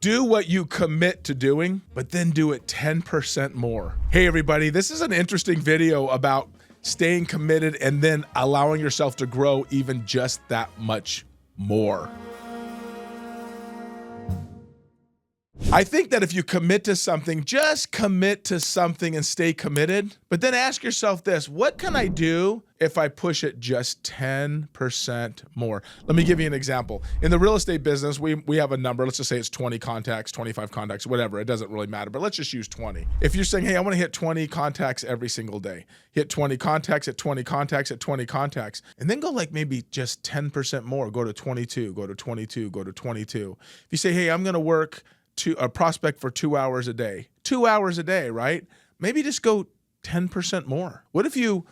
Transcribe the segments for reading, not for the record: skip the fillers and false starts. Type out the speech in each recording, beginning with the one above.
Do what you commit to doing, but then do it 10% more. Hey everybody, this is an interesting video about staying committed and then allowing yourself to grow even just that much more. I think that if you commit to something, just commit to something and stay committed, but then ask yourself this: what can I do if I push it just 10% more? Let me give you an example. In the real estate business, we have a number. Let's just say it's 20 contacts, 25 contacts, whatever. It doesn't really matter, but let's just use 20. If you're saying, hey, I want to hit 20 contacts every single day, hit 20 contacts at 20 contacts at 20 contacts, and then go like maybe just 10% more, go to 22, go to 22, go to 22. If you say, hey, I'm going to work to a prospect for 2 hours a day, 2 hours a day, right? Maybe just go 10% more. What if you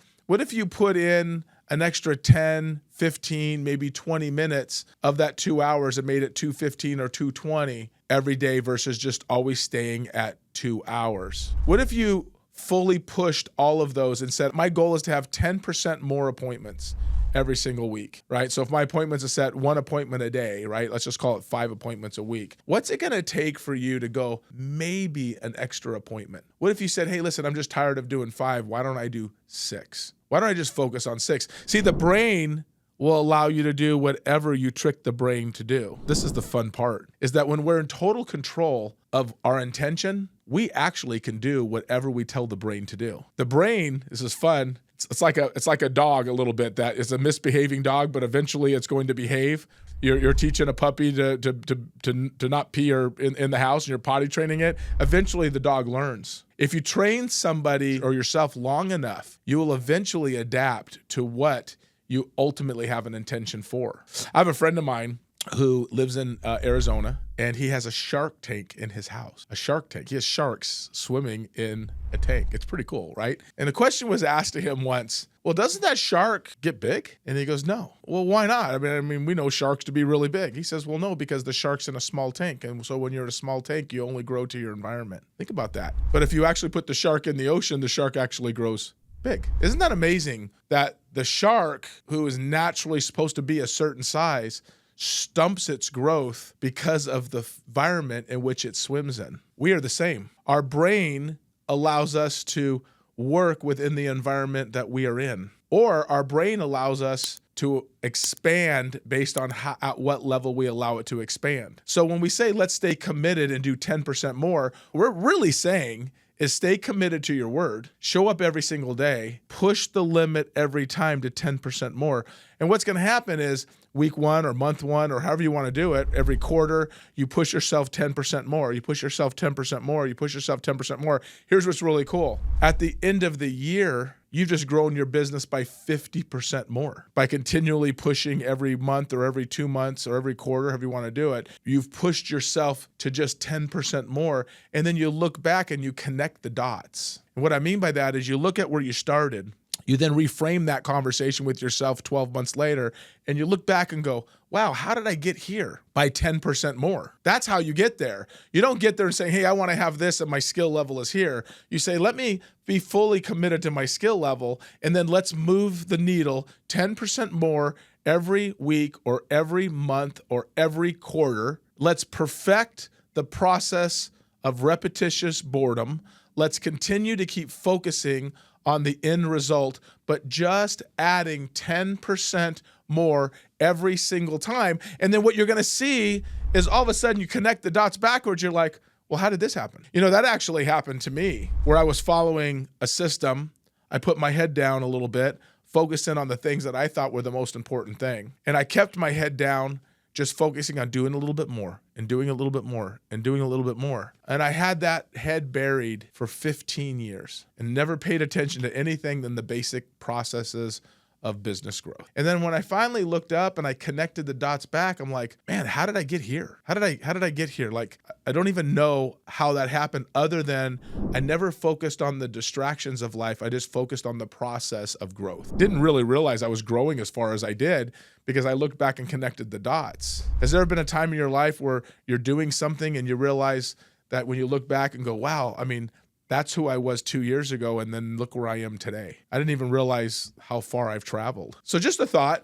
put in an extra 10, 15, maybe 20 minutes of that 2 hours and made it 215 or 220 every day versus just always staying at 2 hours? What if you fully pushed all of those and said, my goal is to have 10% more appointments every single week, right? So if my appointments are set 1 appointment a day, right? Let's just call it 5 appointments a week. What's it gonna take for you to go maybe an extra appointment? What if you said, hey, listen, I'm just tired of doing 5. Why don't I do 6? Why don't I just focus on 6? See, the brain will allow you to do whatever you trick the brain to do. This is the fun part, is that when we're in total control of our intention, we actually can do whatever we tell the brain to do. The brain, this is fun, it's like a dog a little bit that is a misbehaving dog, but eventually it's going to behave. You're teaching a puppy to not pee or in the house, and you're potty training it. Eventually the dog learns. If you train somebody or yourself long enough, you will eventually adapt to what you ultimately have an intention for. I have a friend of mine who lives in Arizona, and he has a shark tank in his house. A shark tank. He has sharks swimming in a tank. It's pretty cool, right? And the question was asked to him once, well, doesn't that shark get big? And he goes, no. Well, why not? I mean, we know sharks to be really big. He says, well, no, because the shark's in a small tank. And so when you're in a small tank, you only grow to your environment. Think about that. But if you actually put the shark in the ocean, the shark actually grows big. Isn't that amazing that the shark, who is naturally supposed to be a certain size, stumps its growth because of the environment in which it swims in? We are the same. Our brain allows us to work within the environment that we are in, or our brain allows us to expand based on at what level we allow it to expand. So when we say, let's stay committed and do 10% more, we're really saying is stay committed to your word, show up every single day, push the limit every time to 10% more. And what's gonna happen is week 1 or month 1 or however you wanna do it, every quarter, you push yourself 10% more, you push yourself 10% more, you push yourself 10% more. Here's what's really cool. At the end of the year, you've just grown your business by 50% more. By continually pushing every month or every 2 months or every quarter, however you want to do it, you've pushed yourself to just 10% more. And then you look back and you connect the dots. And what I mean by that is you look at where you started, you then reframe that conversation with yourself 12 months later, and you look back and go, wow, how did I get here? By 10% more. That's how you get there. You don't get there and say, hey, I want to have this and my skill level is here. You say, let me be fully committed to my skill level, and then let's move the needle 10% more every week or every month or every quarter. Let's perfect the process of repetitious boredom. Let's continue to keep focusing on the end result, but just adding 10% more every single time. And then what you're gonna see is all of a sudden you connect the dots backwards. You're like, well, how did this happen? You know, that actually happened to me where I was following a system. I put my head down a little bit, focused in on the things that I thought were the most important thing. And I kept my head down, just focusing on doing a little bit more and doing a little bit more and doing a little bit more. And I had that head buried for 15 years and never paid attention to anything than the basic processes of business growth. And then when I finally looked up and I connected the dots back, I'm like, man, how did I get here? How did I get here? Like, I don't even know how that happened other than I never focused on the distractions of life. I just focused on the process of growth. Didn't really realize I was growing as far as I did because I looked back and connected the dots. Has there been a time in your life where you're doing something and you realize that when you look back and go, wow, I mean, that's who I was 2 years ago, and then look where I am today. I didn't even realize how far I've traveled. So just a thought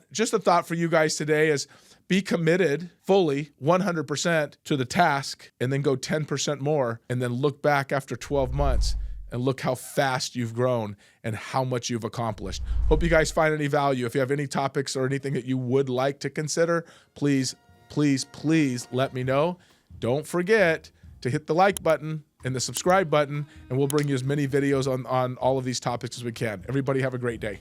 for you guys today is Be committed fully 100% to the task, and then go 10% more, and then look back after 12 months and look how fast you've grown and how much you've accomplished. Hope you guys find any value. If you have any topics or anything that you would like to consider, please, please, please let me know. Don't forget to hit the like button and the subscribe button, and we'll bring you as many videos on all of these topics as we can. Everybody have a great day.